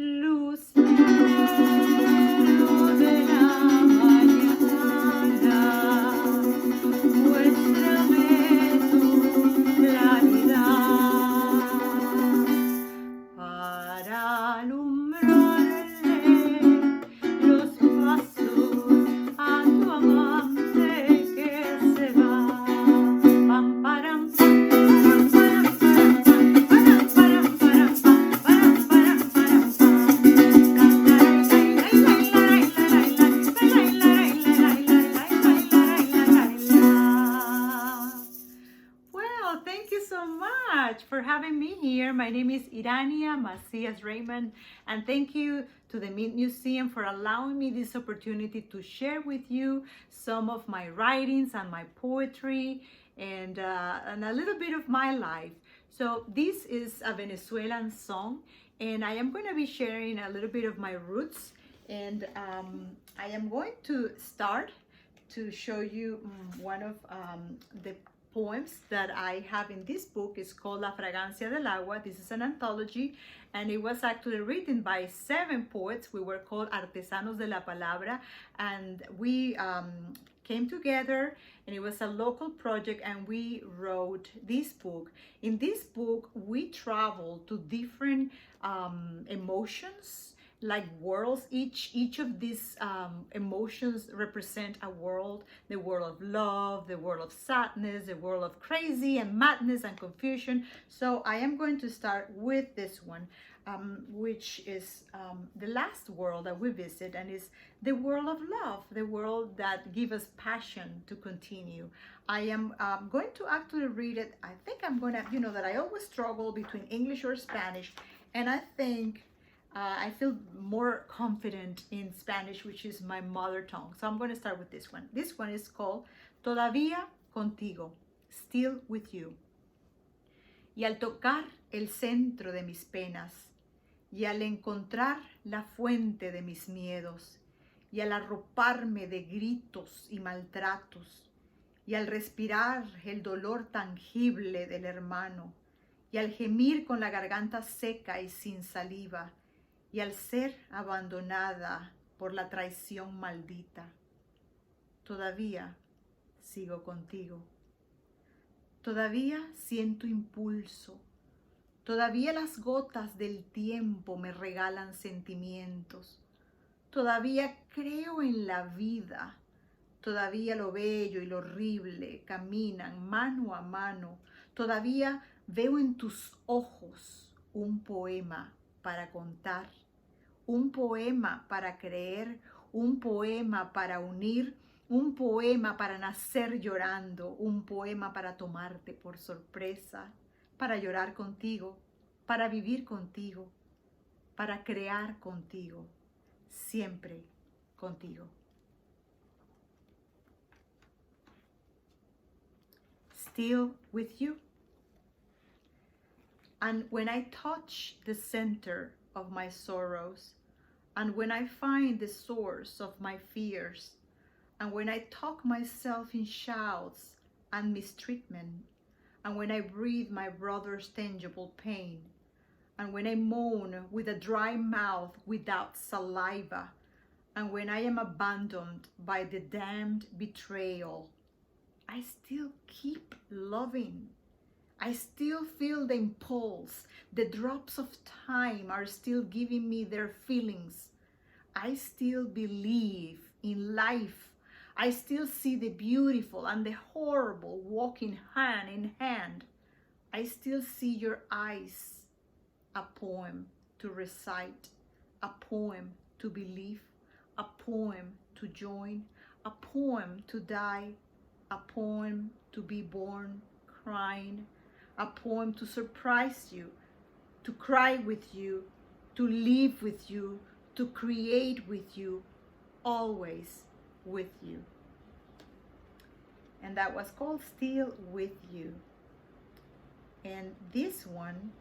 Luz, lucero de la mañana, muéstrame tu claridad para alumbrarle los pasos a tu amante que se va. Pam, param, pam, param, param, param, param, param, param, param, well, thank you so much for having me here. My name is Irania Macias Raymond, and thank you to the Mint Museum for allowing me this opportunity to share with you some of my writings and my poetry and a little bit of my life. So this is a Venezuelan song, and I am going to be sharing a little bit of my roots, and I am going to start to show you one of the poems that I have in this book. Is called La Fragancia del Agua. This is an anthology, and it was actually written by 7 poets. We were called Artesanos de la Palabra, and we came together, and it was a local project, and we wrote this book. In this book, we traveled to different emotions, like worlds. Each of these emotions represent a world: the world of love, the world of sadness, the world of crazy and madness and confusion. So I am going to start with this one, which is the last world that we visit, and is the world of love, the world that gives us passion to continue. I am going to actually read it. I think I'm gonna, that I always struggle between English or Spanish, and I think I feel more confident in Spanish, which is my mother tongue. So I'm going to start with this one. This one is called Todavía Contigo, Still With You. Y al tocar el centro de mis penas, y al encontrar la fuente de mis miedos, y al arroparme de gritos y maltratos, y al respirar el dolor tangible del hermano, y al gemir con la garganta seca y sin saliva, y al ser abandonada por la traición maldita, todavía sigo contigo. Todavía siento impulso. Todavía las gotas del tiempo me regalan sentimientos. Todavía creo en la vida. Todavía lo bello y lo horrible caminan mano a mano. Todavía veo en tus ojos un poema para contar, un poema para creer, un poema para unir, un poema para nacer llorando, un poema para tomarte por sorpresa, para llorar contigo, para vivir contigo, para crear contigo, siempre contigo. Still with you. And when I touch the center of my sorrows, and when I find the source of my fears, and when I talk myself in shouts and mistreatment, and when I breathe my brother's tangible pain, and when I moan with a dry mouth without saliva, and when I am abandoned by the damned betrayal, I still keep loving. I still feel the impulse. The drops of time are still giving me their feelings. I still believe in life. I still see the beautiful and the horrible walking hand in hand. I still see your eyes. A poem to recite, a poem to believe, a poem to join, a poem to die, a poem to be born crying, a poem to surprise you, to cry with you, to live with you, to create with you, always with you. And that was called Still With You. And this one,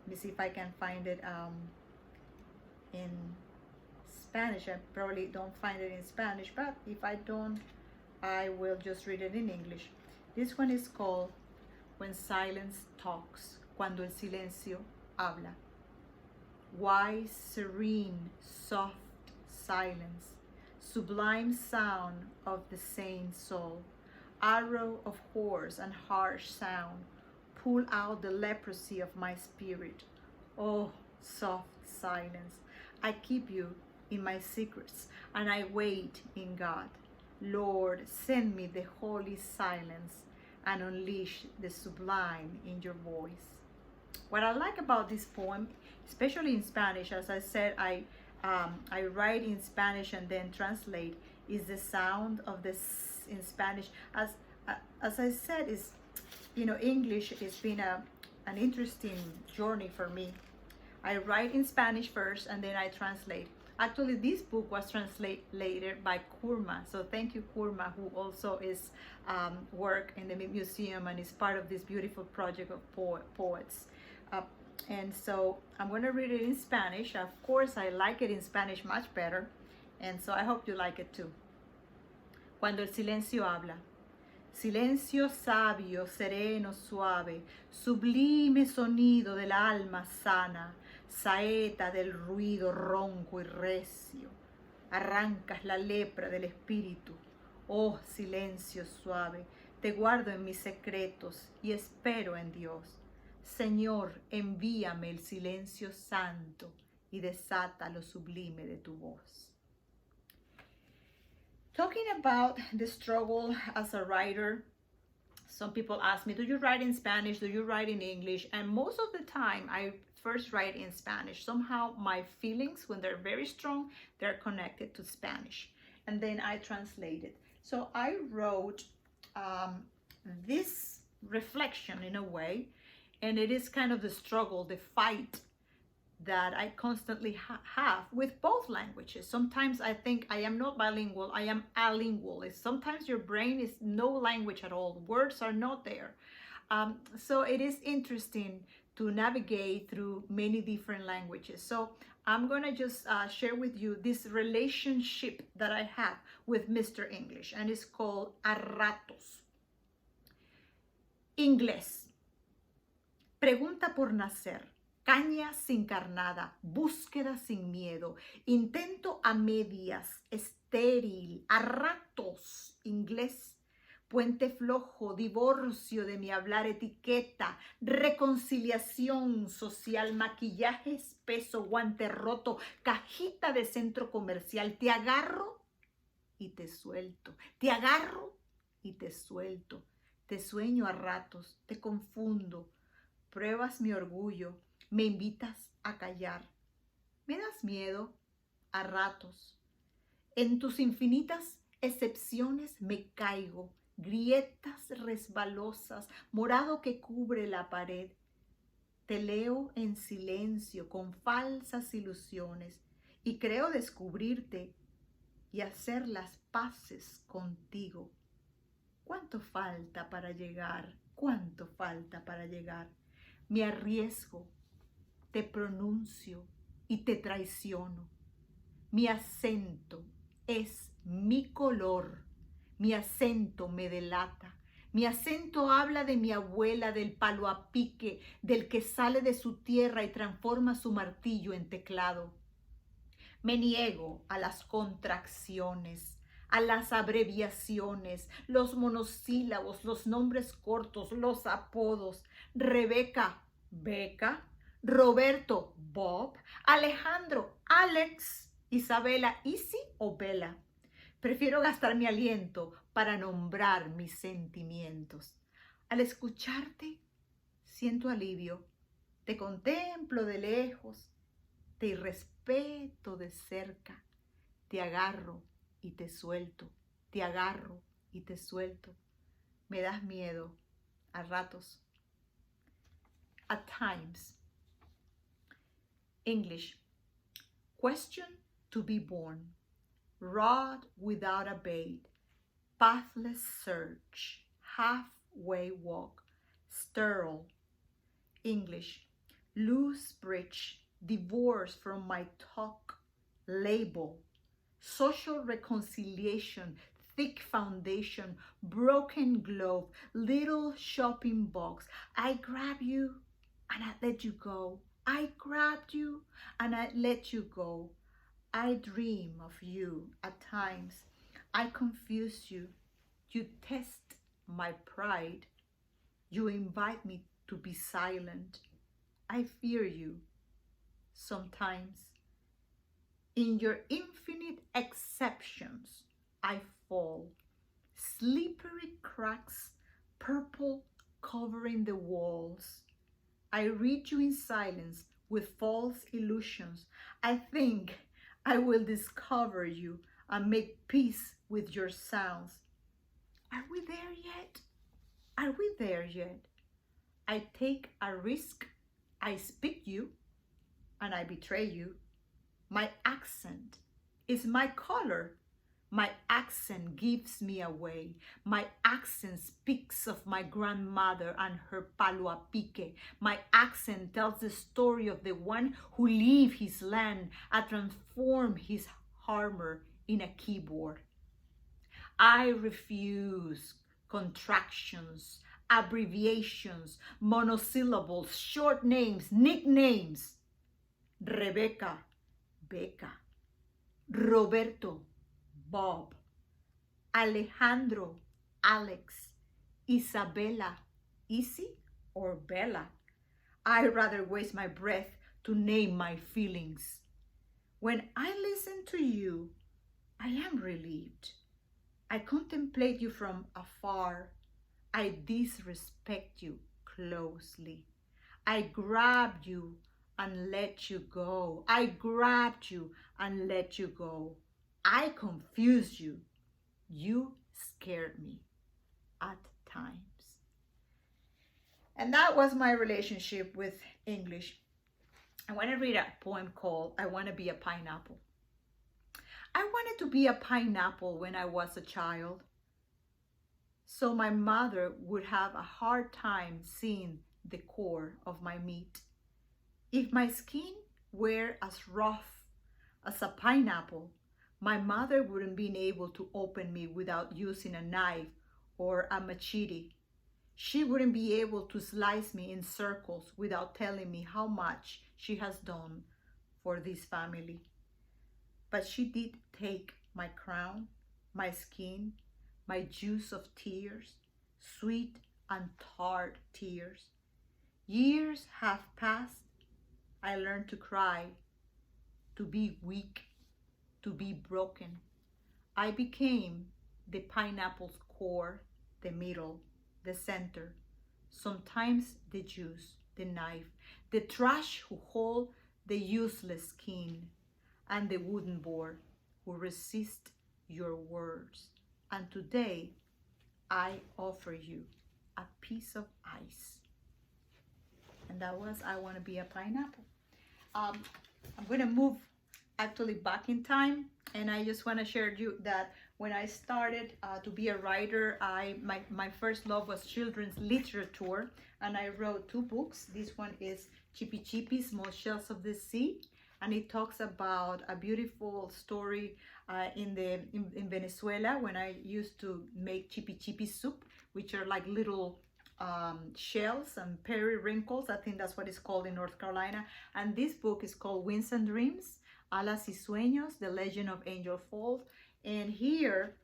let me see if I can find it in Spanish. I probably don't find it in Spanish, but if I don't, I will just read it in English. This one is called When Silence Talks, Cuando el Silencio Habla. wise, serene, soft silence, sublime sound of the sane soul, arrow of horse and harsh sound, pull out the leprosy of my spirit. Oh, soft silence, I keep you in my secrets, and I wait in God. Lord, send me the holy silence and unleash the sublime in your voice. What I like about this poem, especially in Spanish, as I said, I write in Spanish and then translate, is the sound of this in Spanish. As I said, is English has been an interesting journey for me. I write in Spanish first and then I translate. Actually, this book was translated by Kurma. So thank you, Kurma, who also is work in the museum and is part of this beautiful project of poets. And so I'm going to read it in Spanish. Of course, I like it in Spanish much better. And so I hope you like it too. Cuando el silencio habla. Silencio sabio, sereno, suave, sublime sonido del alma sana, saeta del ruido ronco y recio. Arrancas la lepra del espíritu. Oh, silencio suave, te guardo en mis secretos y espero en Dios. Señor, envíame el silencio santo y desata lo sublime de tu voz. Talking about the struggle as a writer, some people ask me, do you write in Spanish? Do you write in English? And most of the time, I first write in Spanish. Somehow my feelings, when they're very strong, they're connected to Spanish. And then I translate it. So I wrote this reflection in a way, and it is kind of the struggle, the fight that I constantly have with both languages. Sometimes I think I am not bilingual, I am alingual. Sometimes your brain is no language at all. Words are not there. So it is interesting to navigate through many different languages. So I'm gonna just share with you this relationship that I have with Mr. English, and it's called A Ratos. Inglés. Pregunta por nacer. Caña sin carnada, búsqueda sin miedo, intento a medias, estéril, a ratos, inglés, puente flojo, divorcio de mi hablar, etiqueta, reconciliación social, maquillaje espeso, guante roto, cajita de centro comercial, te agarro y te suelto, te agarro y te suelto, te sueño a ratos, te confundo, pruebas mi orgullo, me invitas a callar. ¿Me das miedo? A ratos. En tus infinitas excepciones me caigo, grietas resbalosas, morado que cubre la pared. Te leo en silencio con falsas ilusiones y creo descubrirte y hacer las paces contigo. ¿Cuánto falta para llegar? ¿Cuánto falta para llegar? Me arriesgo, te pronuncio y te traiciono. Mi acento es mi color. Mi acento me delata. Mi acento habla de mi abuela, del palo a pique, del que sale de su tierra y transforma su martillo en teclado. Me niego a las contracciones, a las abreviaciones, los monosílabos, los nombres cortos, los apodos. Rebeca, Beca, Roberto, Bob, Alejandro, Alex, Isabela, Isi o Bella. Prefiero gastar mi aliento para nombrar mis sentimientos. Al escucharte, siento alivio. Te contemplo de lejos, te irrespeto de cerca. Te agarro y te suelto, te agarro y te suelto. Me das miedo a ratos. At times. English. Question to be born. Rod without a bait. Pathless search. Halfway walk. Sterile. English. Loose bridge. Divorce from my talk. Label. Social reconciliation. Thick foundation. Broken glove. Little shopping box. I grab you and I let you go. I grabbed you and I let you go. I dream of you at times. I confuse you. You test my pride. You invite me to be silent. I fear you sometimes. In your infinite exceptions, I fall. Slippery cracks, purple covering the walls. I read you in silence with false illusions. I think I will discover you and make peace with your sounds. Are we there yet? Are we there yet? I take a risk. I speak you and I betray you. My accent is my color. My accent gives me away. My accent speaks of my grandmother and her palo a pique. My accent tells the story of the one who leave his land and transform his armor in a keyboard. I refuse contractions, abbreviations, monosyllables, short names, nicknames. Rebecca, Becca. Roberto, Bob. Alejandro, Alex. Isabella, Isi or Bella. I rather waste my breath to name my feelings. When I listen to you, I am relieved. I contemplate you from afar. I disrespect you closely. I grabbed you and let you go. I grabbed you and let you go. I confused you. You scared me at times. And that was my relationship with English. I want to read a poem called I Want to Be a Pineapple. I wanted to be a pineapple when I was a child, so my mother would have a hard time seeing the core of my meat. If my skin were as rough as a pineapple, my mother wouldn't be able to open me without using a knife or a machete. She wouldn't be able to slice me in circles without telling me how much she has done for this family. But she did take my crown, my skin, my juice of tears, sweet and tart tears. Years have passed. I learned to cry, to be weak, to be broken. I became the pineapple's core, the middle, the center, sometimes the juice, the knife, the trash who hold the useless skin, and the wooden board who resist your words. And today, I offer you a piece of ice. And that was I Want to Be a Pineapple. I'm going to move actually back in time, and I just want to share with you that when I started to be a writer, my first love was children's literature, and I wrote 2 books. This one is Chippy Chippy, Small Shells of the Sea, and it talks about a beautiful story in Venezuela when I used to make chippy chippy soup, which are like little shells and periwinkles. I think that's what it's called in North Carolina. And this book is called Winds and Dreams, Alas y Sueños, The Legend of Angel Falls. And here,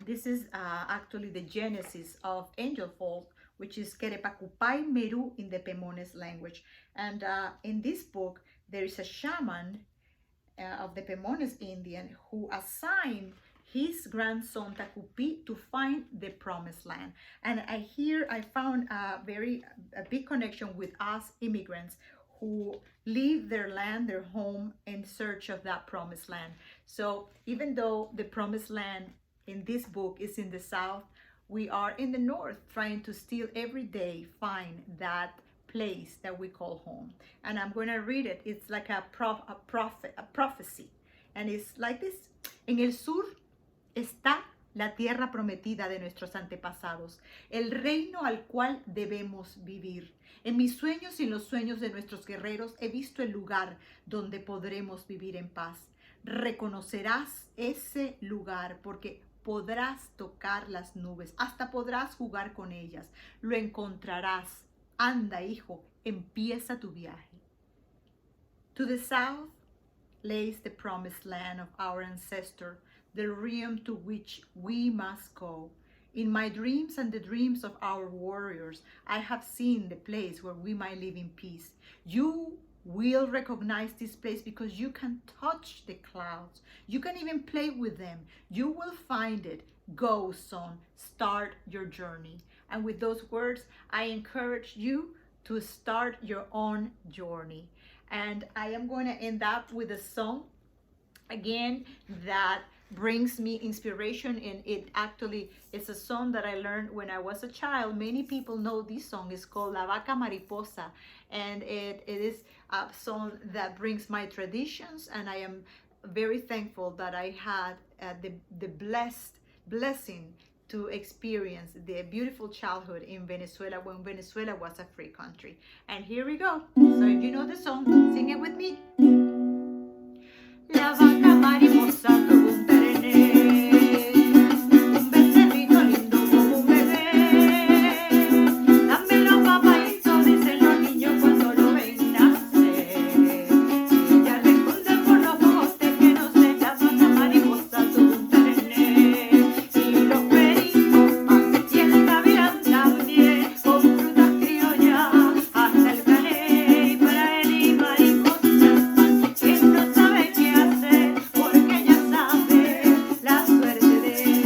this is actually the genesis of Angel Falls, which is Querepacupay Meru in the Pemones language. And in this book, there is a shaman of the Pemones Indian who assigned his grandson Tacupi to find the promised land. And I found a big connection with us immigrants who leave their land, their home, in search of that promised land. So even though the promised land in this book is in the south, we are in the north trying to still every day find that place that we call home. And I'm going to read it. It's like a prophecy. And it's like this. En el sur está la tierra prometida de nuestros antepasados, el reino al cual debemos vivir. En mis sueños y en los sueños de nuestros guerreros he visto el lugar donde podremos vivir en paz. Reconocerás ese lugar porque podrás tocar las nubes, hasta podrás jugar con ellas. Lo encontrarás. Anda, hijo, empieza tu viaje. To the south lays the promised land of our ancestor, the realm to which we must go. In my dreams and the dreams of our warriors, I have seen the place where we might live in peace. You will recognize this place because you can touch the clouds. You can even play with them. You will find it. Go, son, start your journey. And with those words, I encourage you to start your own journey. And I am going to end up with a song again that brings me inspiration, and it actually is a song that I learned when I was a child. Many people know this song. It's called La Vaca Mariposa, and it is a song that brings my traditions, and I am very thankful that I had the blessing to experience the beautiful childhood in Venezuela when Venezuela was a free country. And here we go. So if you know the song, sing it with me. La vaca mariposa tuvo un terené, un becerrito lindo como un bebé. Dame los papaitos, dicen los niños cuando lo ven nacer. Ella responde por los bosques que no sé, la vaca mariposa tuvo un terené. Y los pericos pan y el gavilán también, con frutas criollas hasta el caney. Para él y mariposa el pan, quien no sabe qué hacer, porque ella sabe la suerte de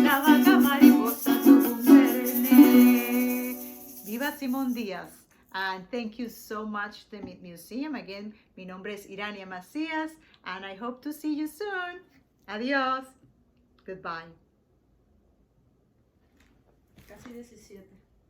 la vaca mariposa tuvo un terené. Viva Simón Díaz. And thank you so much, the Museum. Again, mi nombre es Irania Macías, and I hope to see you soon. Adiós. Goodbye. Casi 17.